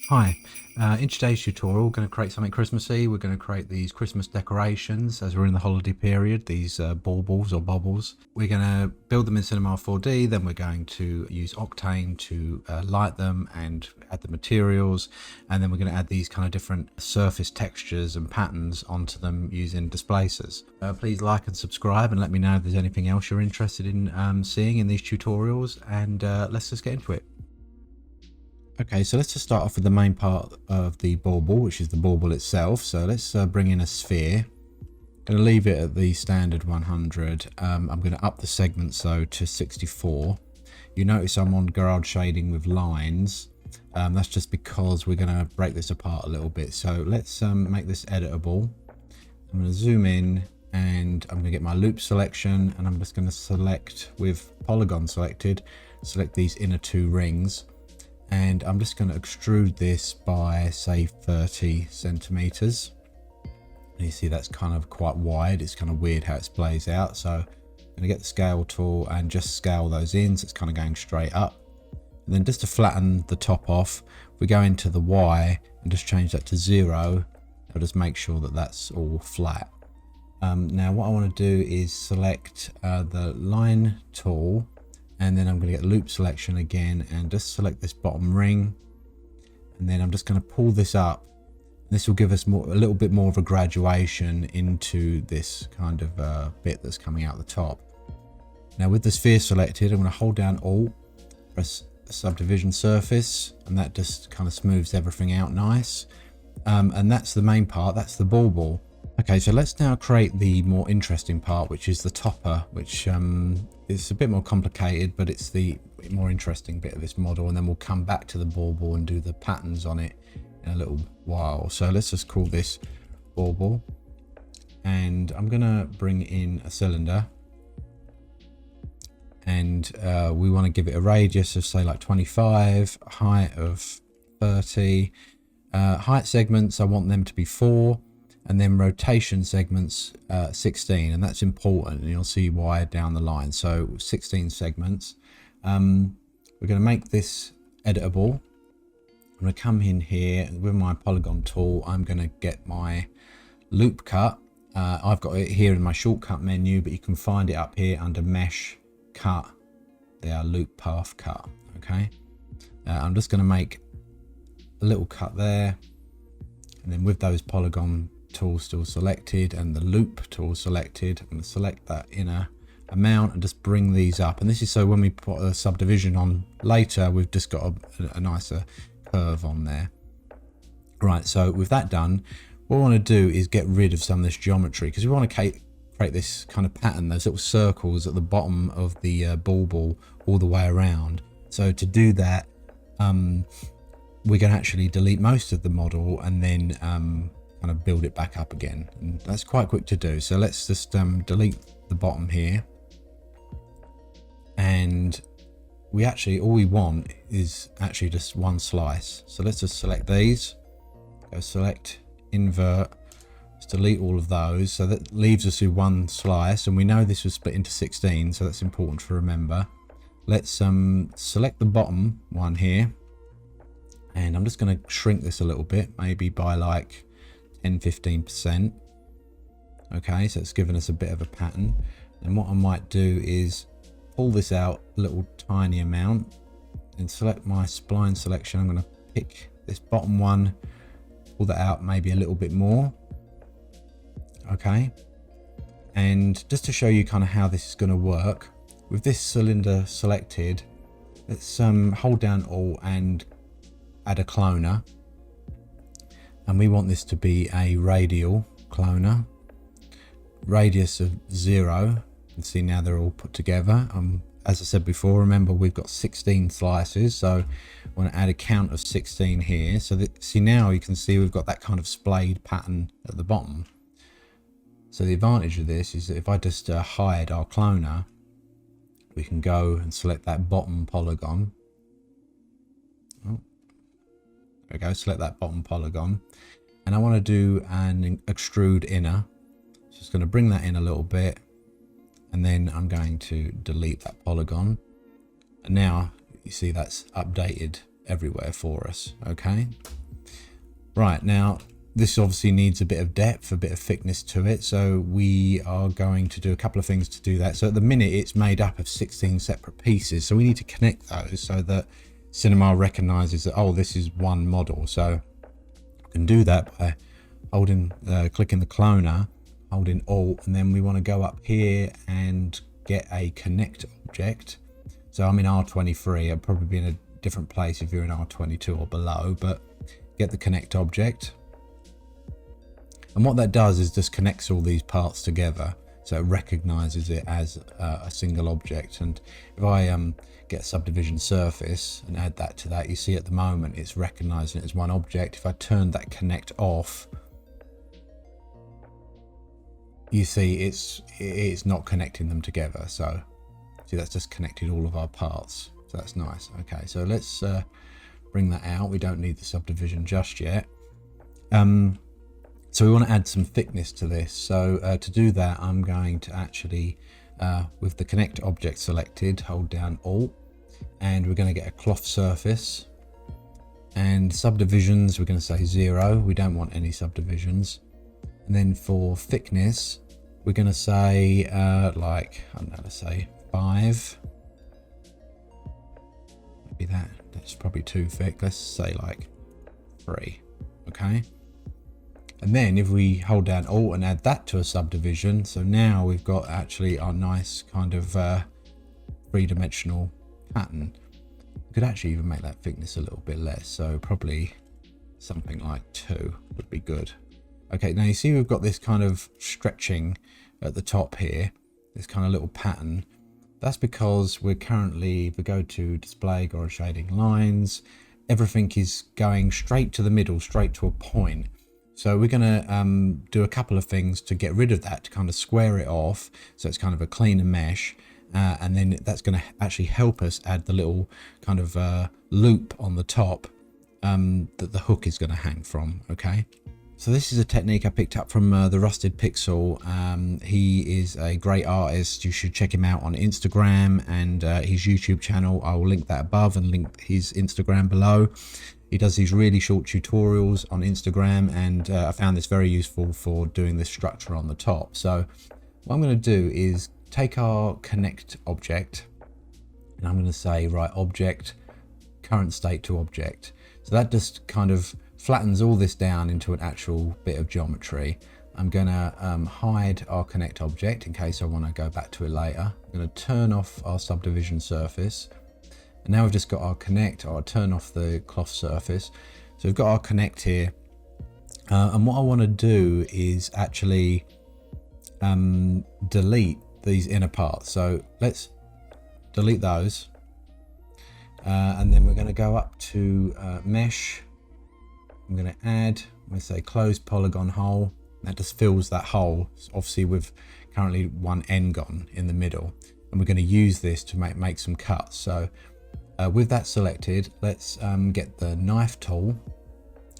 Hi, in today's tutorial we're going to create something Christmassy. We're going to create these Christmas decorations as we're in the holiday period, these baubles or bubbles. We're going to build them in Cinema 4D, then we're going to use Octane to light them and add the materials, and then we're going to add these kind of different surface textures and patterns onto them using displacers. Please like and subscribe and let me know if there's anything else you're interested in seeing in these tutorials, and let's just get into it. Okay, so let's just start off with the main part of the bauble, which is the bauble itself. So let's bring in a sphere. I'm going to leave it at the standard 100. I'm going to up the segments though to 64. You notice I'm on garage shading with lines. That's just because we're going to break this apart a little bit. So let's make this editable. I'm going to zoom in and I'm going to get my loop selection, and I'm just going to select with polygon selected, select these inner two rings. And I'm just going to extrude this by say 30 centimeters. You see that's kind of quite wide. It's kind of weird how it plays out. So I'm going to get the scale tool and just scale those in so it's kind of going straight up. And then just to flatten the top off, we go into the Y and just change that to 0. I'll just make sure that that's all flat. Now what I want to do is select the line tool, and then I'm going to get loop selection again and just select this bottom ring, and then I'm just going to pull this up. This will give us a little bit more of a graduation into this kind of bit that's coming out the top. Now with the sphere selected, I'm going to hold down Alt, press subdivision surface, and that just kind of smooths everything out nice. And that's the main part, that's the bauble. Okay, so let's now create the more interesting part, which is the topper, which is a bit more complicated, but it's the more interesting bit of this model. And then we'll come back to the bauble and do the patterns on it in a little while. So let's just call this bauble. And I'm going to bring in a cylinder. And we want to give it a radius of say like 25, height of 30. Height segments, I want them to be 4. And then rotation segments 16, and that's important, and you'll see why down the line. So 16 segments. We're going to make this editable. I'm going to come in here with my polygon tool. I'm going to get my loop cut. I've got it here in my shortcut menu, but you can find it up here under mesh cut. They are loop path cut. Okay, I'm just going to make a little cut there, and then with those polygon tool still selected and the loop tool selected, I'm going to select that inner amount and just bring these up. And this is so when we put a subdivision on later, we've just got a nicer curve on there. Right, so with that done, what we want to do is get rid of some of this geometry, because we want to create this kind of pattern, those little circles at the bottom of the bauble all the way around. So to do that, we're going to actually delete most of the model and then kind of build it back up again, and that's quite quick to do. So let's just delete the bottom here, and we actually all we want is actually just one slice. So let's just select these, go select, invert, let's delete all of those. So that leaves us with one slice, and we know this was split into 16, so that's important to remember. Let's select the bottom one here, and I'm just going to shrink this a little bit, maybe by like 10-15%. Okay, so it's given us a bit of a pattern. And what I might do is pull this out a little tiny amount and select my spline selection. I'm going to pick this bottom one, pull that out maybe a little bit more. Okay, and just to show you kind of how this is going to work, with this cylinder selected, let's hold down Alt and add a cloner. And we want this to be a radial cloner, radius of 0. You can see now they're all put together. As I said before, remember we've got 16 slices, so I want to add a count of 16 here. So that, see, now you can see we've got that kind of splayed pattern at the bottom. So the advantage of this is that if I just hide our cloner, we can go and select that bottom polygon. There we go, select that bottom polygon, and I want to do an extrude inner. So it's going to bring that in a little bit, and then I'm going to delete that polygon. And now you see that's updated everywhere for us. Okay. Right, now this obviously needs a bit of depth, a bit of thickness to it. So we are going to do a couple of things to do that. So at the minute it's made up of 16 separate pieces. So we need to connect those so that Cinema recognizes that, oh, this is one model. So we can do that by holding, clicking the cloner, holding Alt, and then we want to go up here and get a connect object. So I'm in R23. I'll probably be in a different place if you're in R22 or below, but get the connect object. And what that does is just connects all these parts together. So it recognizes it as a single object. And if I get a subdivision surface and add that to that, you see at the moment it's recognizing it as one object. If I turn that connect off, you see it's not connecting them together. So see, that's just connected all of our parts. So that's nice. Okay, so let's bring that out. We don't need the subdivision just yet. So we want to add some thickness to this. So to do that, I'm going to actually, with the connect object selected, hold down Alt, and we're going to get a cloth surface. And subdivisions, we're going to say 0. We don't want any subdivisions. And then for thickness, we're going to say like, I don't know, let's say 5. Maybe that's probably too thick. Let's say like 3. Okay. And then if we hold down Alt and add that to a subdivision, so now we've got actually our nice kind of three-dimensional pattern. We could actually even make that thickness a little bit less, so probably something like 2 would be good. Okay, now you see we've got this kind of stretching at the top here, this kind of little pattern. That's because we're currently, if we go to display, Goran shading lines, everything is going straight to the middle, straight to a point. So we're going to do a couple of things to get rid of that, to kind of square it off, so it's kind of a cleaner mesh, and then that's going to actually help us add the little kind of loop on the top that the hook is going to hang from. Okay, so this is a technique I picked up from the Rusted Pixel. He is a great artist. You should check him out on Instagram and his YouTube channel. I will link that above and link his Instagram below. He does these really short tutorials on Instagram, and I found this very useful for doing this structure on the top. So what I'm going to do is take our connect object, and I'm going to say, right, object, current state to object. So that just kind of flattens all this down into an actual bit of geometry. I'm going to hide our connect object in case I want to go back to it later. I'm going to turn off our subdivision surface. And now we've just got our connect. I'll turn off the cloth surface. So we've got our connect here. And what I want to do is actually delete these inner parts. So let's delete those. And then we're going to go up to mesh. I'm going to add, I'm going to say close polygon hole. That just fills that hole, obviously with currently one n-gon in the middle. And we're going to use this to make some cuts. So with that selected, let's get the knife tool,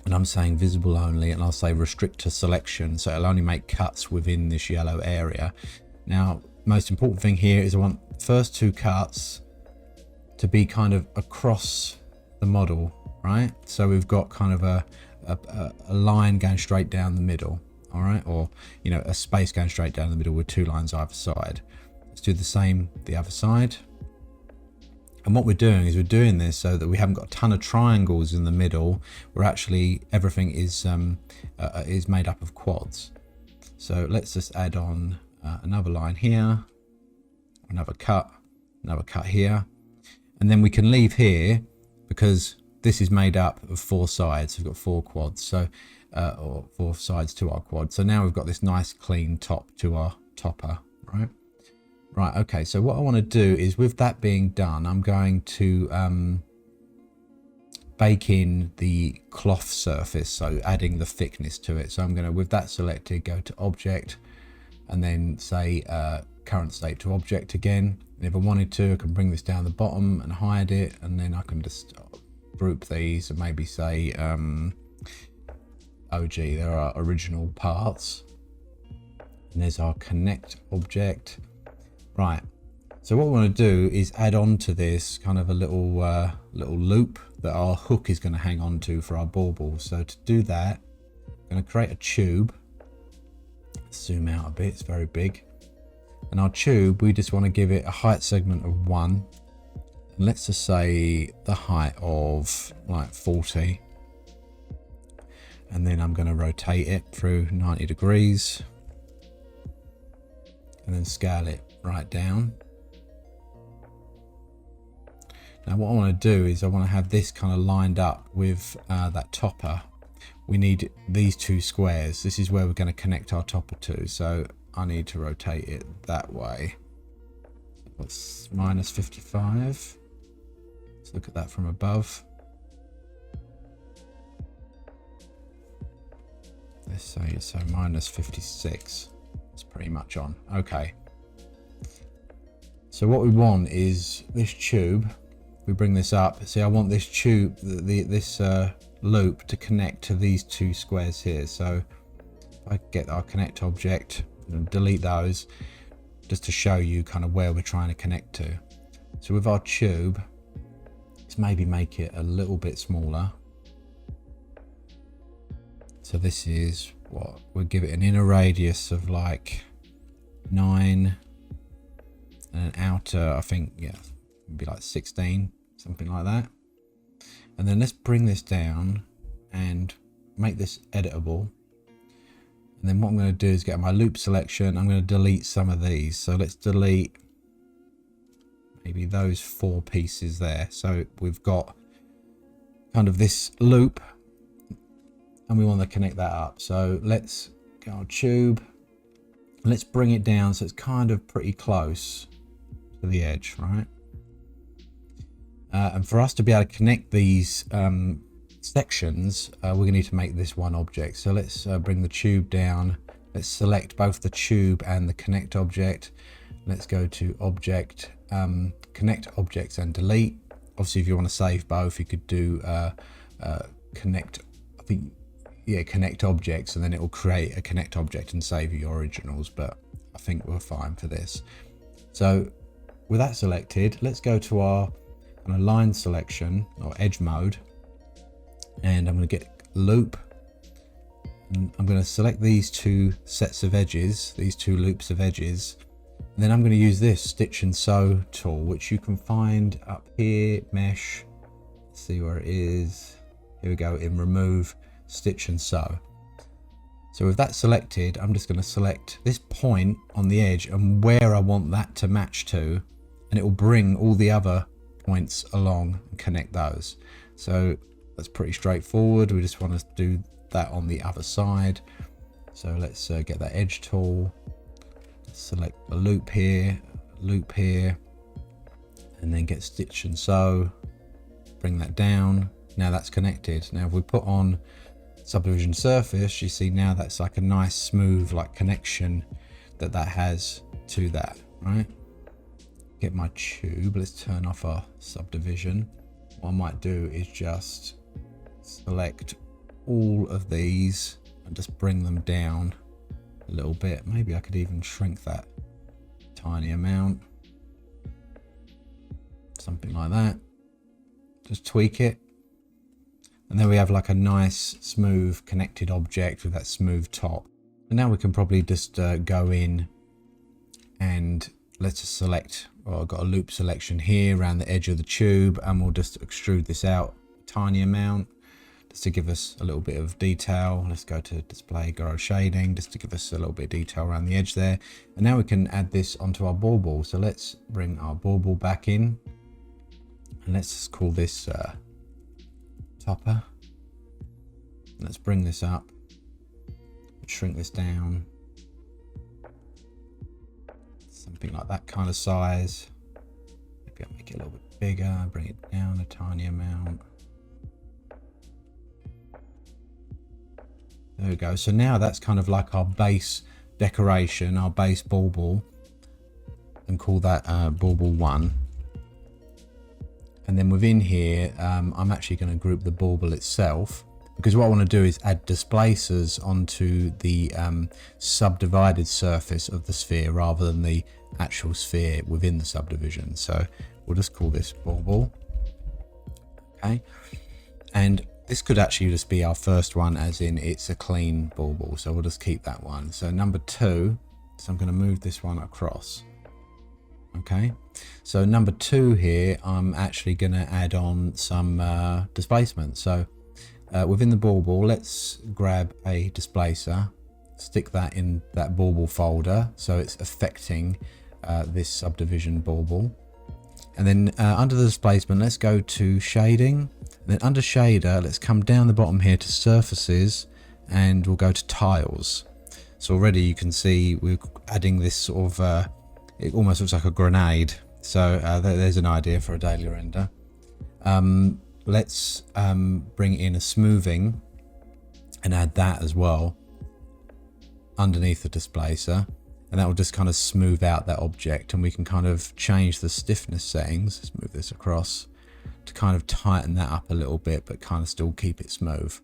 and I'm saying visible only, and I'll say restrict to selection, so it'll only make cuts within this yellow area. Now, most important thing here is I want the first 2 cuts to be kind of across the model, right? So we've got kind of a line going straight down the middle, all right? Or, you know, a space going straight down the middle with 2 lines either side. Let's do the same the other side. And what we're doing is we're doing this so that we haven't got a ton of triangles in the middle. We're actually, everything is made up of quads. So let's just add on another line here, another cut here. And then we can leave here because this is made up of 4 sides. We've got 4 quads, so or 4 sides to our quad. So now we've got this nice clean top to our topper, right? Right, okay, so what I want to do is, with that being done, I'm going to bake in the cloth surface, so adding the thickness to it. So I'm going to, with that selected, go to object and then say current state to object again. And if I wanted to, I can bring this down the bottom and hide it, and then I can just group these and maybe say, oh gee, there are original parts. And there's our connect object. Right, So what we want to do is add on to this kind of a little little loop that our hook is going to hang on to for our bauble. So to do that, I'm going to create a tube. Zoom out a bit, it's very big. And our tube, we just want to give it a height segment of 1. And let's just say the height of like 40. And then I'm going to rotate it through 90 degrees. And then scale it right down. Now what I want to do is I want to have this kind of lined up with that topper. We need these two squares. This is where we're going to connect our topper to. So I need to rotate it that way. What's minus 55? Let's look at that from above. Let's say so minus 56. It's pretty much on. Okay. So what we want is this tube. We bring this up. See, I want this tube, this loop to connect to these two squares here. So if I get our connect object and delete those, just to show you kind of where we're trying to connect to. So with our tube, let's maybe make it a little bit smaller. So this is what we'll give it an inner radius of like 9 and an outer, I think, yeah, maybe like 16, something like that. And then let's bring this down and make this editable. And then what I'm going to do is get my loop selection. I'm going to delete some of these. So let's delete maybe those 4 pieces there. So we've got kind of this loop and we want to connect that up. So let's get our tube. Let's bring it down so it's kind of pretty close to the edge, right? And for us to be able to connect these sections, we're going to need to make this one object. So let's bring the tube down. Let's select both the tube and the connect object. Let's go to object, connect objects and delete. Obviously, if you want to save both, you could do connect, I think, yeah, connect objects, and then it will create a connect object and save you your originals. But I think we're fine for this. So with that selected, let's go to our kind of line selection or edge mode. And I'm going to get loop. And I'm going to select these 2 sets of edges, these 2 loops of edges. And then I'm going to use this stitch and sew tool, which you can find up here, mesh. Let's see where it is. Here we go, in remove, stitch and sew. So with that selected, I'm just going to select this point on the edge and where I want that to match to, and it will bring all the other points along and connect those. So that's pretty straightforward. We just want to do that on the other side. So let's get that edge tool, select a loop here, and then get stitch and sew, bring that down. Now that's connected. Now if we put on subdivision surface, you see now that's like a nice smooth like connection that has to that, right? Get my tube. Let's turn off our subdivision. What I might do is just select all of these and just bring them down a little bit. Maybe I could even shrink that tiny amount, something like that. Just tweak it, and then we have like a nice smooth connected object with that smooth top. And now we can probably just go in and let's just select, well, I've got a loop selection here around the edge of the tube, and we'll just extrude this out a tiny amount just to give us a little bit of detail. Let's go to display, grow shading, just to give us a little bit of detail around the edge there. And now we can add this onto our bauble. So let's bring our bauble back in, and let's just call this topper. Let's bring this up, shrink this down, something like that kind of size. Maybe I'll make it a little bit bigger, bring it down a tiny amount. There we go. So now that's kind of like our base decoration, our base bauble, and call that bauble 1. And then within here, I'm actually going to group the bauble itself. because what I want to do is add displacers onto the subdivided surface of the sphere rather than the actual sphere within the subdivision. So we'll just call this bauble. Okay, and this could actually just be our first one, as in it's a clean bauble, so we'll just keep that one. So number 2, so I'm going to move this one across. Okay, so number 2 here, I'm actually going to add on some displacement. So within the bauble, let's grab a displacer, stick that in that bauble folder so it's affecting this subdivision bauble. And then under the displacement, let's go to shading. And then under shader, let's come down the bottom here to surfaces, and we'll go to tiles. So already you can see we're adding this sort of, it almost looks like a grenade. So there's an idea for a daily render. Let's bring in a smoothing and add that as well underneath the displacer. And that will just kind of smooth out that object, and we can kind of change the stiffness settings. Let's move this across to kind of tighten that up a little bit, but kind of still keep it smooth.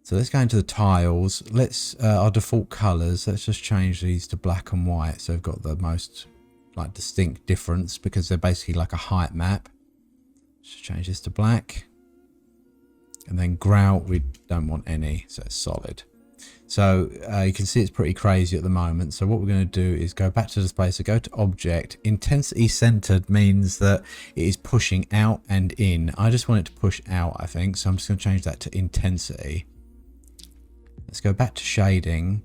So let's go into the tiles. Let's our default colors, let's just change these to black and white, so we've got the most like distinct difference, because they're basically like a height map. Just change this to black, and then grout we don't want any, so it's solid. So you can see it's pretty crazy at the moment. So what we're going to do is go back to the displacer, go to object. Intensity centered means that it is pushing out and in. I just want it to push out, I think. So I'm just going to change that to intensity. Let's go back to shading.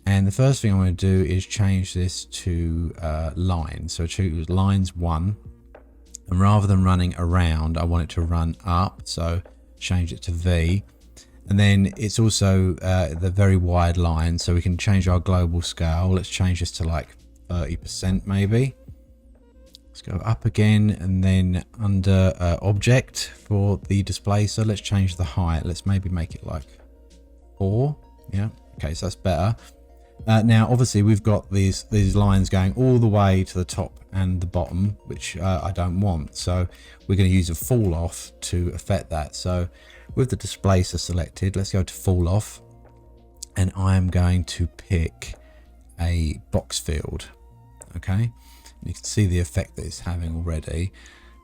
And the first thing I'm going to do is change this to lines. So choose lines 1. And rather than running around, I want it to run up. So change it to V. And then it's also the very wide line, so we can change our global scale. Let's change this to like 30% maybe. Let's go up again, and then under object for the displacer, let's change the height. Let's maybe make it like 4. Yeah, okay, so that's better. Now obviously we've got these lines going all the way to the top and the bottom, which I don't want. So we're going to use a fall off to affect that. So with the displacer selected, let's go to fall off, and I'm going to pick a box field. Okay, you can see the effect that it's having already.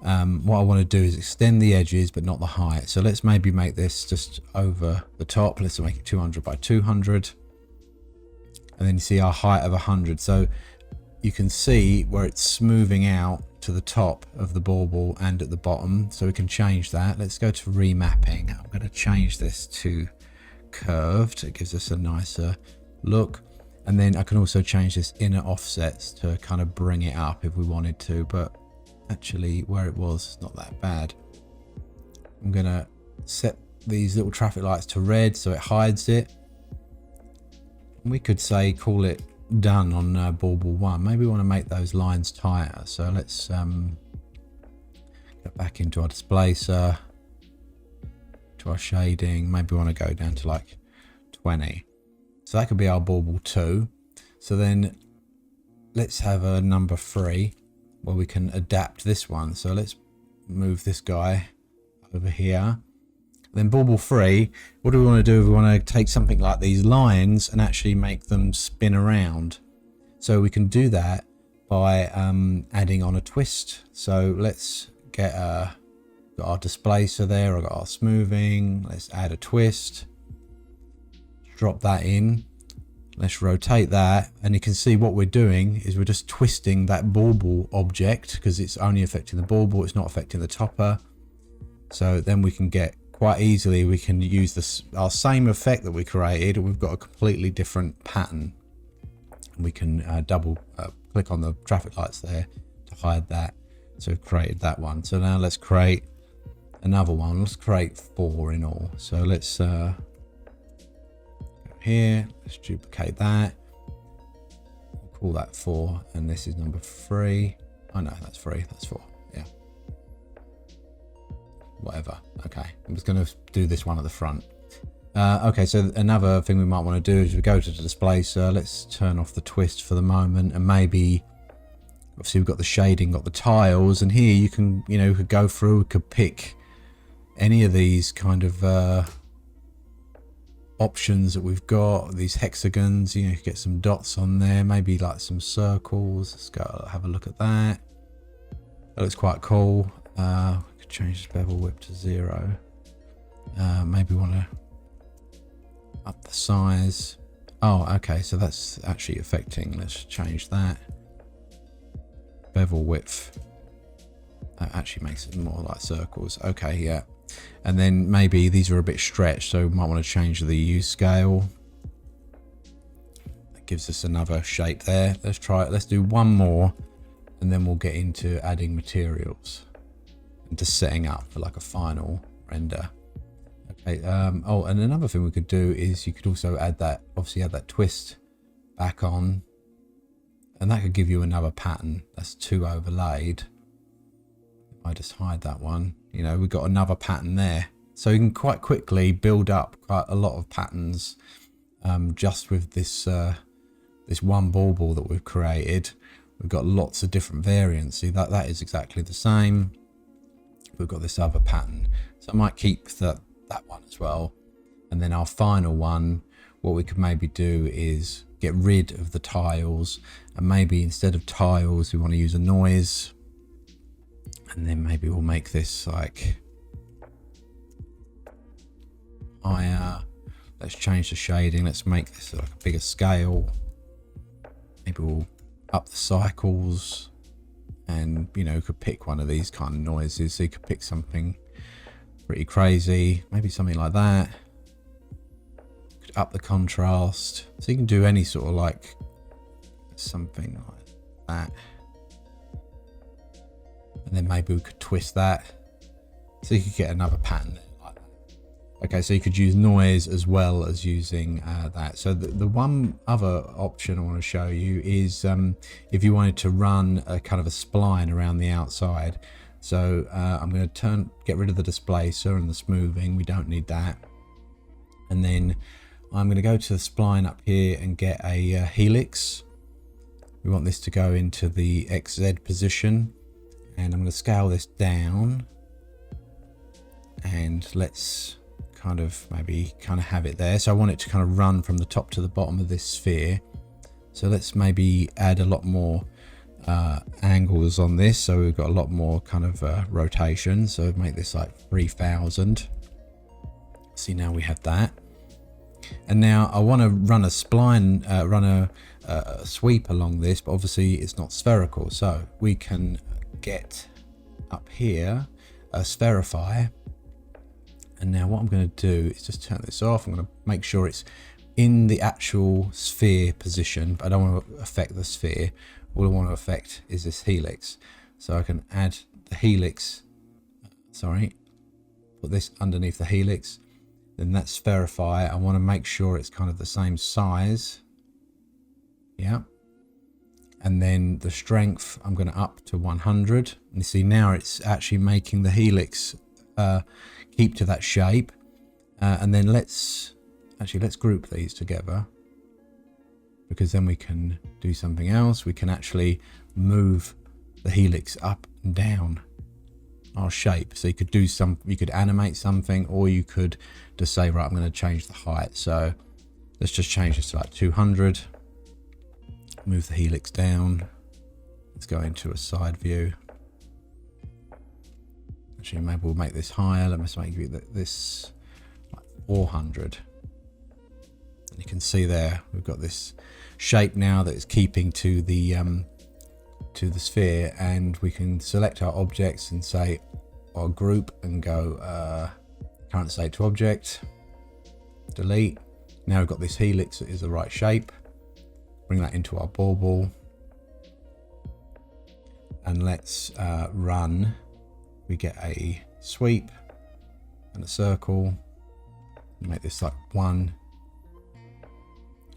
What I want to do is extend the edges but not the height. So let's maybe make this just over the top. Let's make it 200 by 200, and then you see our height of 100. So you can see where it's smoothing out to the top of the bauble and at the bottom, so we can change that. Let's go to remapping. I'm going to change this to curved. It gives us a nicer look, and then I can also change this inner offsets to kind of bring it up if we wanted to, but actually where it was, not that bad. I'm going to set these little traffic lights to red so it hides it. We could say call it done on bauble 1. Maybe we want to make those lines tighter, so let's go back into our displacer, to our shading. Maybe we want to go down to like 20. So that could be our bauble 2. So then let's have a number 3 where we can adapt this one. So let's move this guy over here. Then bauble 3, what do we want to do? We want to take something like these lines and actually make them spin around. So we can do that by adding on a twist. So let's get got our displacer there, I've got our smoothing. Let's add a twist, drop that in. Let's rotate that, and you can see what we're doing is we're just twisting that bauble object, because it's only affecting the bauble, it's not affecting the topper. So then we can get quite easily, we can use this our same effect that we created, and we've got a completely different pattern. We can double click on the traffic lights there to hide that. So we've created that one. So now let's create another one. Let's create 4 in all. So let's go here, let's duplicate that. We'll call that 4, and this is number 3. Oh no, that's 3, that's 4. Yeah, whatever. Okay, I'm just going to do this one at the front. Okay, so another thing we might want to do is we go to the displacer. Let's turn off the twist for the moment, and maybe, obviously we've got the shading, got the tiles, and here you can, you know, we could go through, we could pick any of these kind of options that we've got, these hexagons, you know, get some dots on there, maybe like some circles. Let's go have a look at that. That looks quite cool. We could change this bevel width to 0. Maybe want to up the size. Oh, okay, so that's actually affecting. Let's change that. Bevel width. That actually makes it more like circles. Okay, yeah. And then maybe these are a bit stretched, so we might want to change the use scale. That gives us another shape there. Let's try it. Let's do one more, and then we'll get into adding materials and just setting up for like a final render. Okay. Oh, and another thing we could do is you could also add that, obviously add that twist back on, and that could give you another pattern. That's 2 overlaid. I just hide that one. You know, we've got another pattern there. So you can quite quickly build up quite a lot of patterns just with this this one bauble that we've created. We've got lots of different variants. See, that is exactly the same. We've got this other pattern. So I might keep that one as well. And then our final one, what we could maybe do is get rid of the tiles, and maybe instead of tiles we want to use a noise. And then maybe we'll make this like higher. Let's change the shading. Let's make this like a bigger scale. Maybe we'll up the cycles, and you know, you could pick one of these kind of noises. So you could pick something pretty crazy, maybe something like that. You could up the contrast. So you can do any sort of like something like that. And then maybe we could twist that, so you could get another pattern like that. Okay, so you could use noise as well as using that. So the one other option I want to show you is if you wanted to run a kind of a spline around the outside. So I'm going to get rid of the displacer and the smoothing. We don't need that. And then I'm going to go to the spline up here and get a helix. We want this to go into the XZ position. And I'm going to scale this down, and let's kind of maybe have it there. So I want it to kind of run from the top to the bottom of this sphere. So let's maybe add a lot more angles on this. So we've got a lot more kind of rotation. So make this like 3000. See, now we have that. And now I want to run a spline, run a sweep along this, but obviously it's not spherical. So we can get up here a spherify, and now what I'm going to do is just turn this off. I'm going to make sure it's in the actual sphere position, but I don't want to affect the sphere. All I want to affect is this helix. So I can add the helix, put this underneath the helix, then that spherify. I want to make sure it's kind of the same size. Yeah. And then the strength, I'm going to up to 100. And you see now it's actually making the helix keep to that shape. And then let's group these together, because then we can do something else. We can actually move the helix up and down our shape. So you could animate something, or you could just say, right, I'm going to change the height. So let's just change this to like 200. Move the helix down. Let's go into a side view. Actually, maybe we'll make this higher. Let's make this like 400. And you can see there we've got this shape now that is keeping to the sphere, and we can select our objects and say our group and go current state to object, delete. Now we've got this helix that is the right shape. Bring that into our bauble, and let's run. We get a sweep and a circle. Make this like 1,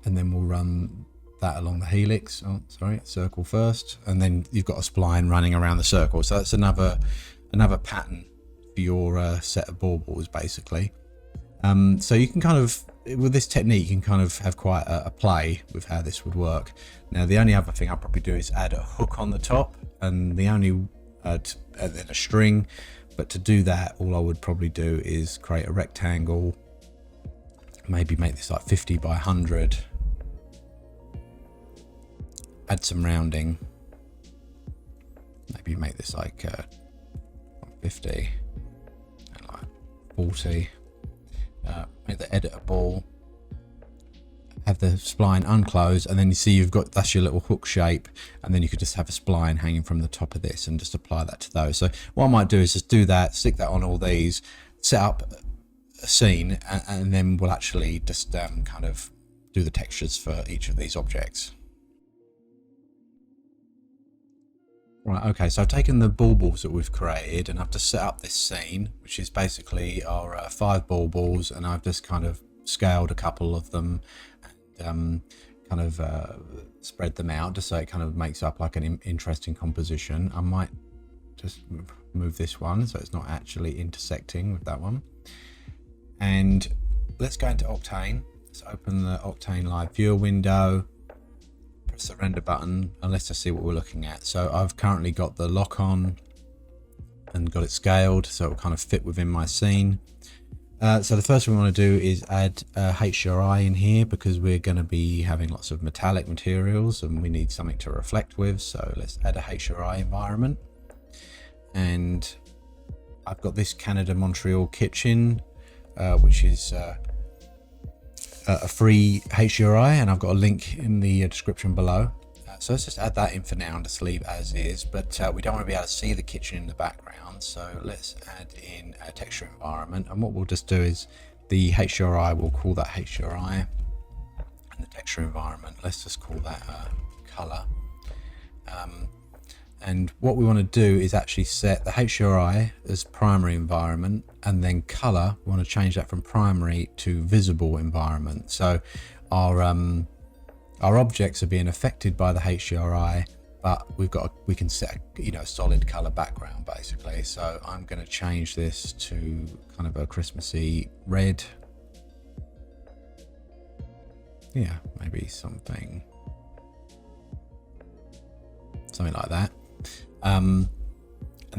and then we'll run that along the helix. Oh, sorry, circle first, and then you've got a spline running around the circle. So that's another pattern for your set of baubles, basically. So you can kind of, with this technique, you can kind of have quite a play with how this would work. Now, the only other thing I'll probably do is add a hook on the top, and the only and then a string. But to do that, all I would probably do is create a rectangle, maybe make this like 50 by 100, add some rounding, maybe make this like 50 and like 40, make the editable, have the spline unclosed, and then you see you've got, that's your little hook shape, and then you could just have a spline hanging from the top of this and just apply that to those. So what I might do is just do that, stick that on all these, set up a scene, and then we'll actually just kind of do the textures for each of these objects. Right, okay, so I've taken the baubles that we've created and I've just set up this scene, which is basically our 5 baubles, and I've just kind of scaled a couple of them and kind of spread them out just so it kind of makes up like an interesting composition. I might just move this one so it's not actually intersecting with that one. And let's go into Octane. Let's open the Octane Live Viewer window, press the render button, and let's just see what we're looking at. So I've currently got the lock on and got it scaled so it'll kind of fit within my scene. So the first thing we want to do is add HDRI in here, because we're going to be having lots of metallic materials and we need something to reflect with. So let's add a HDRI environment. And I've got this Canada Montreal kitchen, which is a free HDRI, and I've got a link in the description below. So let's just add that in for now and just leave as is, but we don't want to be able to see the kitchen in the background, so let's add in a texture environment. And what we'll just do is the HDRI, we'll call that HDRI, and the texture environment, let's just call that color. And what we want to do is actually set the HDRI as primary environment, and then color, we want to change that from primary to visible environment. So our objects are being affected by the HDRI, but we can set a solid color background basically. So I'm going to change this to kind of a Christmassy red. Yeah, maybe something like that. And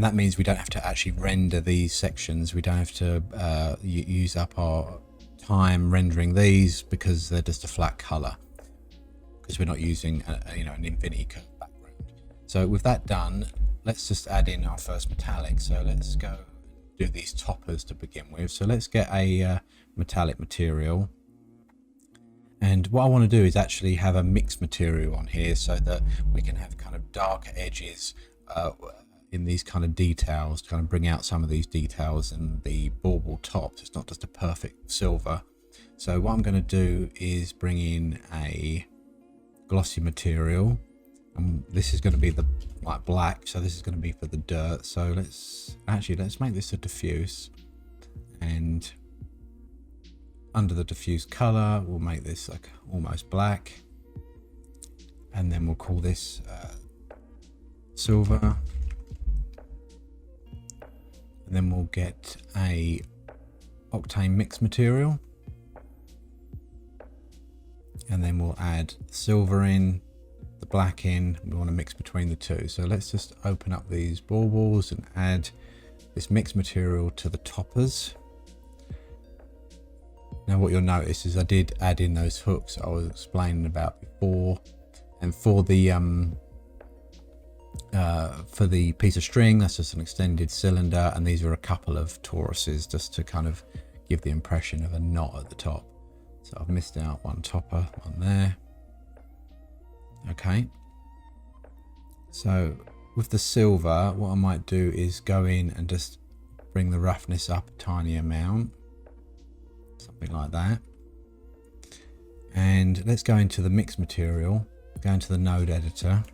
that means we don't have to actually render these sections. We don't have to use up our time rendering these, because they're just a flat color, because we're not using an infinity curve background. So with that done, let's just add in our first metallic. So let's go do these toppers to begin with. So let's get a metallic material. And what I want to do is actually have a mixed material on here so that we can have kind of darker edges in these kind of details, to kind of bring out some of these details in the bauble tops. It's not just a perfect silver. So what I'm going to do is bring in a glossy material, and this is going to be the like black, so this is going to be for the dirt. So let's make this a diffuse, and under the diffuse color we'll make this like almost black, and then we'll call this silver, and then we'll get a Octane mix material, and then we'll add silver in, the black in. We want to mix between the two. So let's just open up these baubles and add this mixed material to the toppers. Now what you'll notice is I did add in those hooks I was explaining about before, and for the piece of string, that's just an extended cylinder, and these are a couple of toruses just to kind of give the impression of a knot at the top. So I've missed out one topper on there. Okay, so with the silver, what I might do is go in and just bring the roughness up a tiny amount, something like that. And let's go into the mix material, go into the node editor,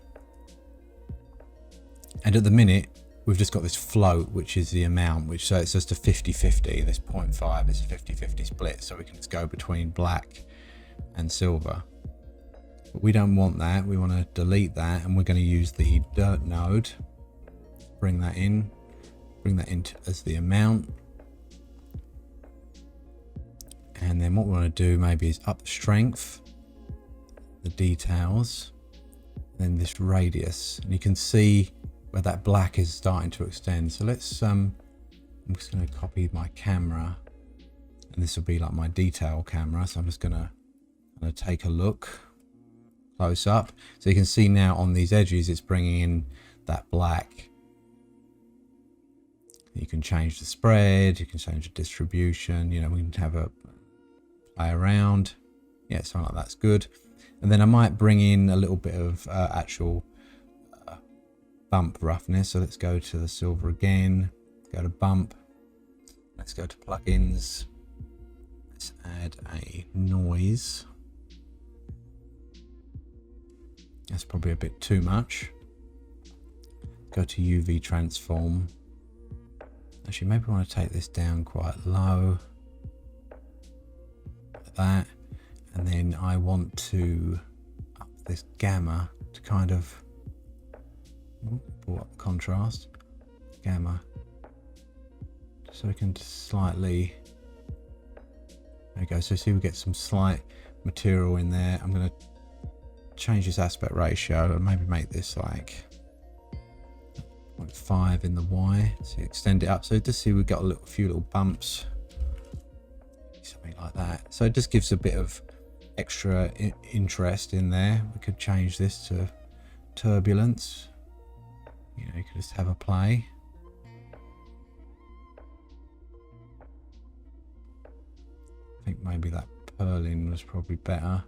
and at the minute we've just got this float, which is the amount, which, so it's just a 50-50. This 0.5 is a 50-50 split, so we can just go between black and silver. But we don't want that. We want to delete that, and we're going to use the dirt node. Bring that in as the amount. And then what we want to do maybe is up the strength, the details, then this radius, and you can see where that black is starting to extend. So let's I'm just going to copy my camera, and this will be like my detail camera. So I'm just going to take a look close up. So you can see now on these edges, it's bringing in that black. You can change the spread, you can change the distribution, you know, we can have a play around. Yeah, something like that's good. And then I might bring in a little bit of actual bump roughness. So let's go to the silver again, go to bump, let's go to plugins, let's add a noise. That's probably a bit too much. Go to UV transform. Actually, maybe I want to take this down quite low, like that. And then I want to up this gamma to kind of pull up contrast, gamma, so we can slightly, there we go. So see, we get some slight material in there. I'm going to change this aspect ratio and maybe make this like 0.5 in the Y. So extend it up. So just see we've got a few little bumps, something like that. So it just gives a bit of extra interest in there. We could change this to turbulence. You know, you could just have a play. I think maybe that purling was probably better.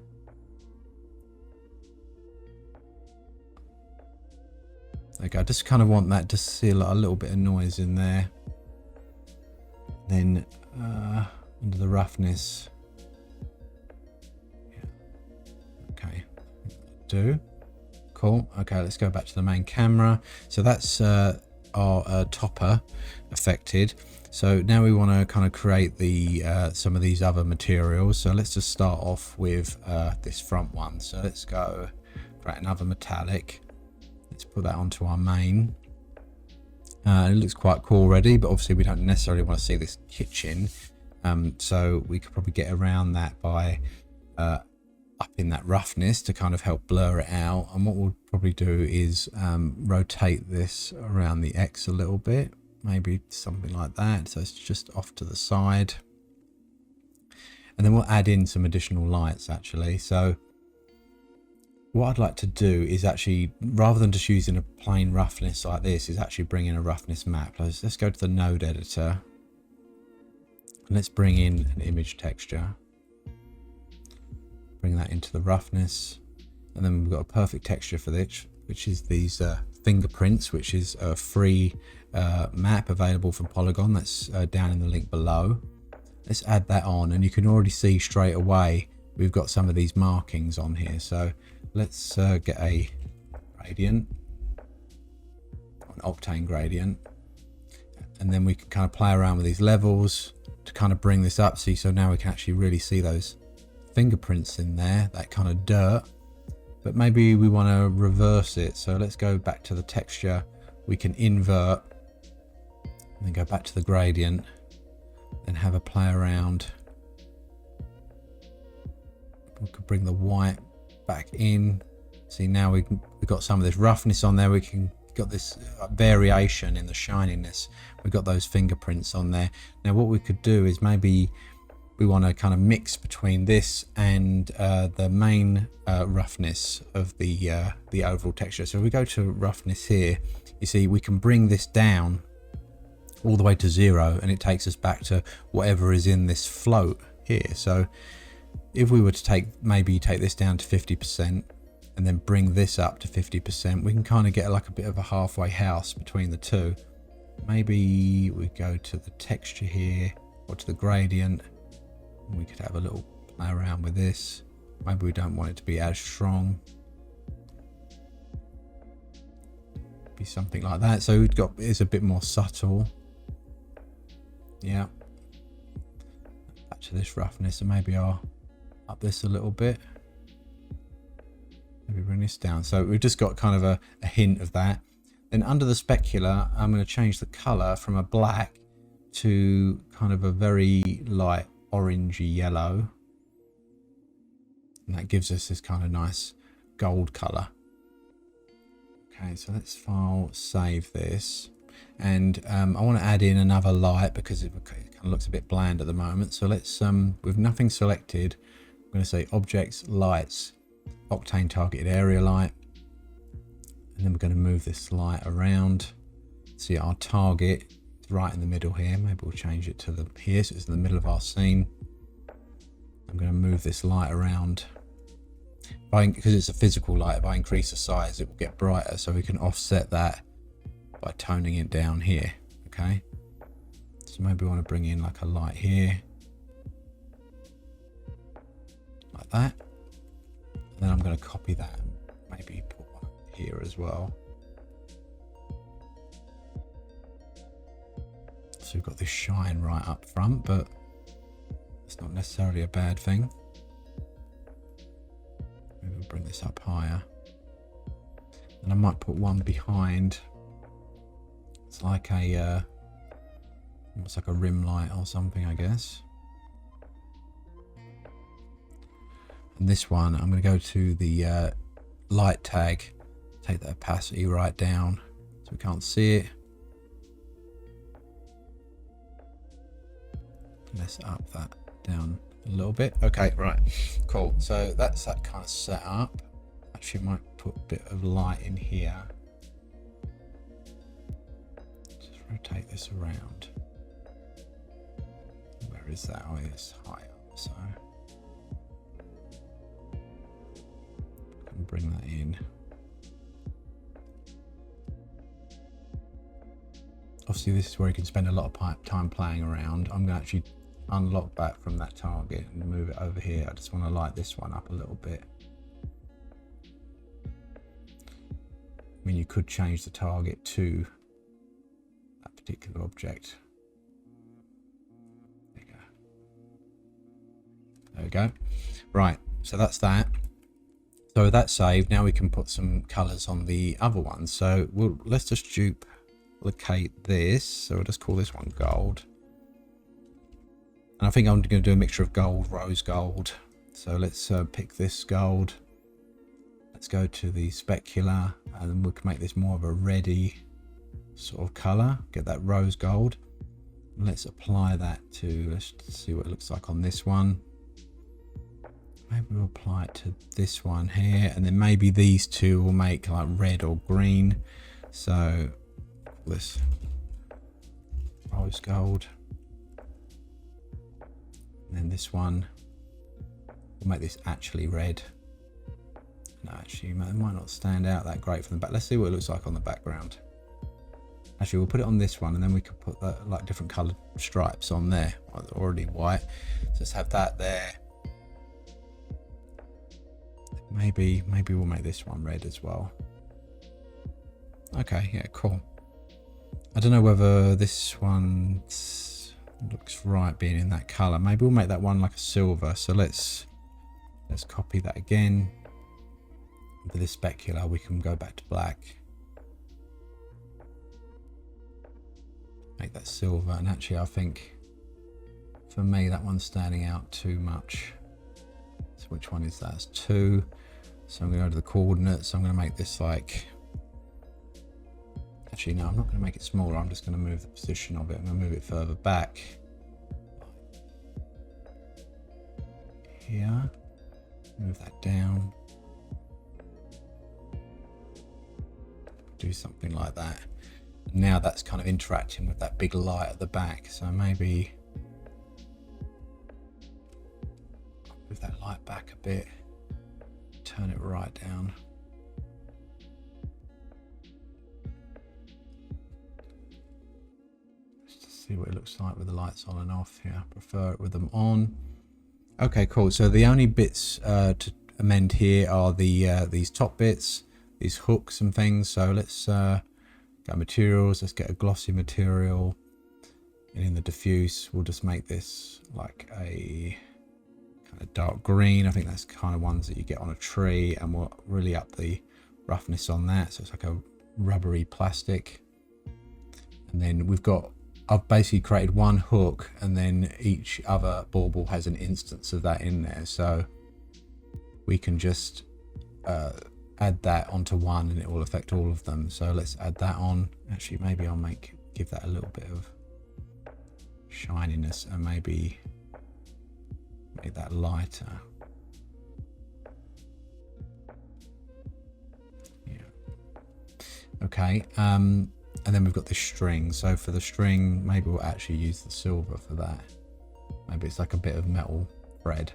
There you go. I just kind of want that to see a little bit of noise in there. Then under the roughness. Yeah. Okay. Do. Cool. Okay, let's go back to the main camera. So that's our topper affected. So now we want to kind of create the some of these other materials. So let's just start off with this front one. So let's go create another metallic. Let's put that onto our main. It looks quite cool already, but obviously we don't necessarily want to see this kitchen. So we could probably get around that by upping that roughness to kind of help blur it out. And what we'll probably do is rotate this around the X a little bit, maybe something like that. So it's just off to the side. And then we'll add in some additional lights actually. So what I'd like to do is actually, rather than just using a plain roughness like this, is actually bring in a roughness map. Let's go to the node editor. And let's bring in an image texture. Bring that into the roughness. And then we've got a perfect texture for this, which is these fingerprints, which is a free map available from Polygon. That's down in the link below. Let's add that on, and you can already see straight away we've got some of these markings on here. So let's get a gradient, an Octane gradient, and then we can kind of play around with these levels to kind of bring this up. See, so now we can actually really see those fingerprints in there, that kind of dirt. But maybe we want to reverse it. So let's go back to the texture. We can invert and then go back to the gradient and have a play around. We could bring the white back in. See, now we've got some of this roughness on there. We can got this variation in the shininess. We've got those fingerprints on there. Now what we could do is maybe we want to kind of mix between this and the main roughness of the overall texture. So if we go to roughness here, you see we can bring this down all the way to 0, and it takes us back to whatever is in this float here. So if we were to maybe take this down to 50% and then bring this up to 50%, we can kind of get like a bit of a halfway house between the two. Maybe we go to the texture here or to the gradient. We could have a little play around with this. Maybe we don't want it to be as strong. Be something like that. So we've got, it's a bit more subtle. Yeah. Back to this roughness, and maybe I'll up this a little bit. Maybe bring this down. So we've just got kind of a hint of that. Then under the specular, I'm going to change the color from a black to kind of a very light orangey yellow. And that gives us this kind of nice gold color. Okay, so let's file save this. And I want to add in another light because it kind of looks a bit bland at the moment. So let's, with nothing selected, I'm going to say Objects, Lights, Octane Targeted Area Light. And then we're going to move this light around. See, our target is right in the middle here. Maybe we'll change it to here, so it's in the middle of our scene. I'm going to move this light around. Because it's a physical light, if I increase the size, it will get brighter, so we can offset that by toning it down here. Okay, so maybe we want to bring in like a light here, like that. And then I'm going to copy that and maybe put one here as well. So we've got this shine right up front, but it's not necessarily a bad thing. Maybe we'll bring this up higher. And I might put one behind. It's like a, almost like a rim light or something, I guess. And this one, I'm going to go to the light tag, take the opacity right down so we can't see it. Let's up that down a little bit. Okay, right, cool. So that's that kind of set up. Actually, might put a bit of light in here. Just rotate this around. Where is that? Oh, it's high up, so I can bring that in. Obviously, this is where you can spend a lot of time playing around. I'm going to actually unlock back from that target and move it over here. I just want to light this one up a little bit. I mean, you could change the target to that particular object. There you go. There we go. Right, so that's that. So that's saved. Now we can put some colors on the other one. So let's just duplicate this. So we'll just call this one gold. And I think I'm going to do a mixture of gold, rose gold. So let's pick this gold. Let's go to the specular, and then we can make this more of a reddy sort of color. Get that rose gold. Let's apply that to, let's see what it looks like on this one. Maybe we'll apply it to this one here, and then maybe these two will make like red or green. So this rose gold. And then this one, we'll make this actually red. No, actually, it might not stand out that great from the back. Let's see what it looks like on the background. Actually, we'll put it on this one, and then we could put like different coloured stripes on there. Already white. So let's have that there. Maybe we'll make this one red as well. Okay, yeah, cool. I don't know whether this one looks right being in that color. Maybe we'll make that one like a silver. So let's copy that again. For this specular, we can go back to black. Make that silver. And actually, I think for me that one's standing out too much. So which one is that? It's 2. So I'm going to go to the coordinates. I'm going to make this like, actually no, I'm not going to make it smaller. I'm just going to move the position of it. I'm going to move it further back. Here. Move that down. Do something like that. Now that's kind of interacting with that big light at the back. So maybe move that light back a bit. Turn it right down. See what it looks like with the lights on and off here. I prefer it with them on. Okay, cool. So the only bits to amend here are the these top bits, these hooks and things. So let's go materials. Let's get a glossy material, and in the diffuse, we'll just make this like a kind of dark green. I think that's kind of ones that you get on a tree, and we'll really up the roughness on that. So it's like a rubbery plastic. And then I've basically created one hook, and then each other bauble has an instance of that in there. So we can just add that onto one, and it will affect all of them. So let's add that on. Actually, maybe I'll give that a little bit of shininess and maybe make that lighter. Yeah. Okay. And then we've got this string. So for the string, maybe we'll actually use the silver for that. Maybe it's like a bit of metal thread.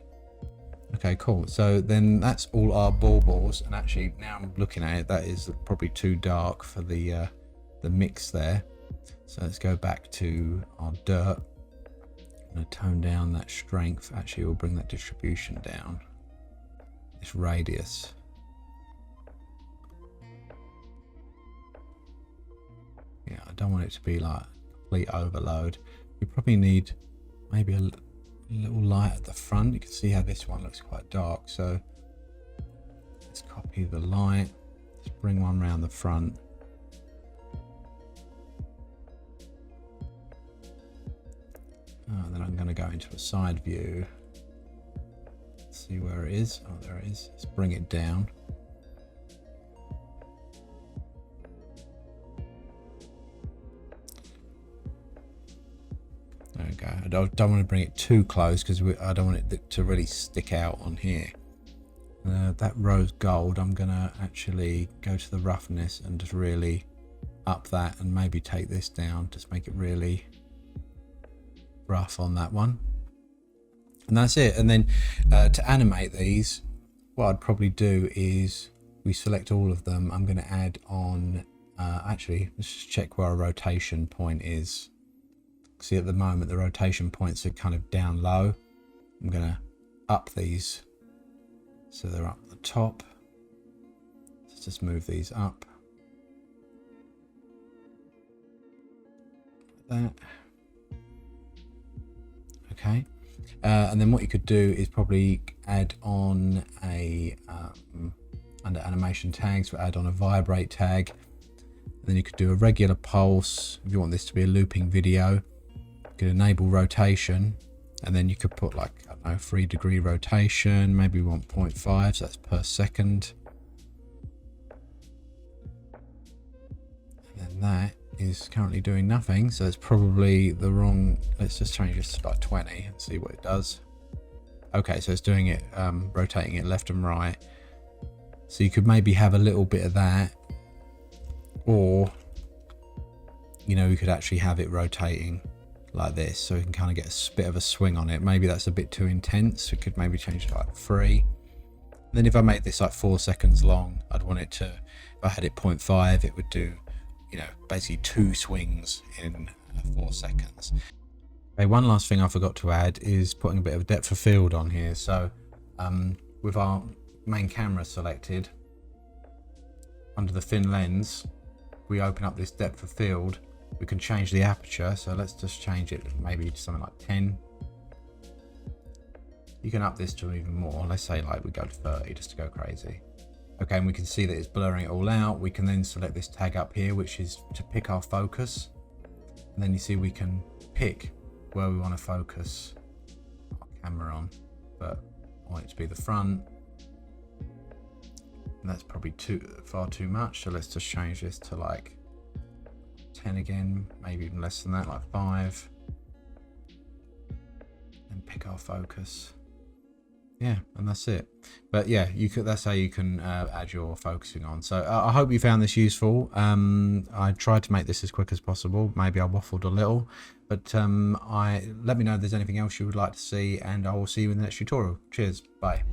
Okay, cool. So then that's all our baubles. And actually, now I'm looking at it, that is probably too dark for the mix there. So let's go back to our dirt. I'm going to tone down that strength. Actually, we'll bring that distribution down. This radius. Yeah, I don't want it to be like complete overload. You probably need maybe a little light at the front. You can see how this one looks quite dark. So let's copy the light. Let's bring one around the front. Then I'm going to go into a side view. Let's see where it is. Oh, there it is. Let's bring it down. There we go. I don't want to bring it too close because I don't want it to really stick out on here. That rose gold, I'm going to actually go to the roughness and just really up that and maybe take this down. Just make it really rough on that one, and that's it. And then to animate these, what I'd probably do is we select all of them. I'm going to add on actually, let's just check where our rotation point is. See, at the moment the rotation points are kind of down low. I'm going to up these so they're up the top. Let's just move these up like that. Okay, and then what you could do is probably add on a under animation tags, we'll add on a vibrate tag. And then you could do a regular pulse if you want this to be a looping video. You could enable rotation, and then you could put like, I don't know, 3-degree rotation, maybe 1.5, so that's per second. And then that is currently doing nothing, so it's probably the wrong. Let's just change this to like 20 and see what it does. Okay, so it's doing it, rotating it left and right. So you could maybe have a little bit of that, or you know, you could actually have it rotating like this, so you can kind of get a bit of a swing on it. Maybe that's a bit too intense. We could maybe change it to like 3. And then if I make this like 4 seconds long, I'd want it to, if I had it 0.5, it would do, you know, basically 2 swings in 4 seconds. Okay, one last thing I forgot to add is putting a bit of depth of field on here. So with our main camera selected, under the thin lens, we open up this depth of field, we can change the aperture. So let's just change it maybe to something like 10. You can up this to even more. Let's say like we go to 30 just to go crazy. Okay, and we can see that it's blurring it all out. We can then select this tag up here, which is to pick our focus. And then you see we can pick where we want to focus our camera on, but I want it to be the front. And that's probably far too much. So let's just change this to like 10 again, maybe even less than that, like 5. And pick our focus. Yeah, and that's it. But yeah, that's how you can add your focusing on. So I hope you found this useful. I tried to make this as quick as possible. Maybe I waffled a little, but let me know if there's anything else you would like to see, and I will see you in the next tutorial. Cheers, bye.